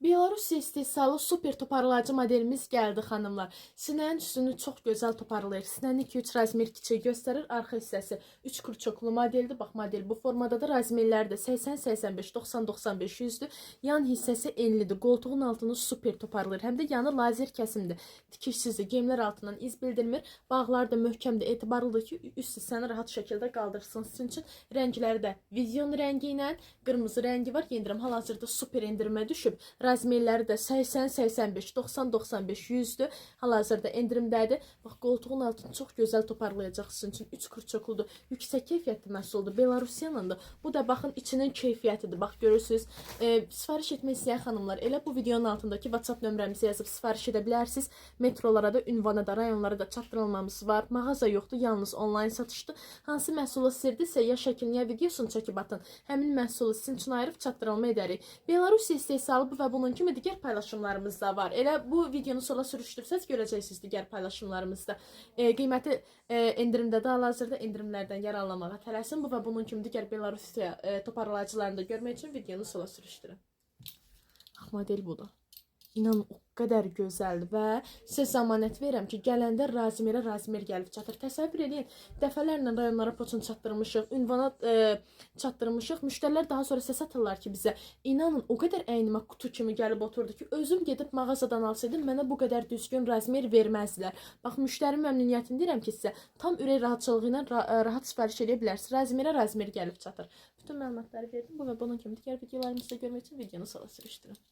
Belarusiya istehsalı super toparlayıcı modelimiz gəldi xanımlar. Sinənin üstünü çox gözəl toparlayır. Sinənin 2-3 razmer kiçik göstərir. Arxa hissəsi 3 kurçoklu modeldir. Bax, model bu formadadır. Razmerləri də 80-85, 90-95 yüzdür. Yan hissəsi enlidir. Qoltuğun altını super toparlayır. Həm də yanı lazer kəsimdir. Tikişsizdir. Gemlər altından iz bildirmir. Bağlar da möhkəmdir. Etibarlıdır ki, üst hissəni rahat şəkildə qaldırsın. Sizin üçün rəngləri də vizyon rəngi ilə qırmızı rəngi var. Yendirim hal-hazırda super endirimə düşüb. Razmerləri də 80-85, 90-95 yüzdür. Hal-hazırda endirimdədir. Bax, qoltuğun altını çox gözəl toparlayacaq sizin üçün. 3 kurçokludur. Yüksək keyfiyyətli məhsuldur. Belarusiyanındır. Bu da baxın içinin keyfiyyətidir. Bax, görürsünüz. Sifariş etmək istəyən xanımlar elə bu videonun altındakı WhatsApp nömrəmizi yazıb sifariş edə bilərsiniz. Metrolara da, ünvana da, rayonlara da çatdırılmamız var. Mağaza yoxdur, yalnız onlayn satışdır. Hansı məhsulu istəyirdisə, ya şəklini, ya videosunu çəkib atın. Həmin məhsulu sizin üçün ayırıb çatdırılma edərik. Belarusiya istehsalı bu və bunun kimi digər paylaşımlarımız da var. Elə bu videonu sola sürüşdürsəz görəcəksiniz digər paylaşımlarımızda. Qiyməti endirimdədir. Hal-hazırda endirimlərdən yararlanmağa tələsin. Bu və bunun kimi digər Belarusiya toparlayıcılarını da görmək üçün videonu sola sürüşdürün. Model budur. İnanın o qədər gözəldir və sizə zəmanət verirəm ki, gələndə razmer gəlib çatır. Təsəvvür edin, dəfələrlə rayonlara poçun çatdırmışıq, ünvana çatdırmışıq. Müştərilər daha sonra səs atırlar ki, bizə inanın o qədər əynimə kutu kimi gəlib oturdu ki, özüm gedib mağazadan alsaydım mənə bu qədər düzgün razmer verməzdilər. Bax, müştəri məmnuniyyətini deyirəm ki, sizə tam ürək rahatçılığı ilə rahat sifariş edə bilərsiniz. Razmer gəlib çatır. Bütün məlumatları verdim. Bu və bunun kimi digər videolarımızda görmək üçün videonu sola sürüşdürün.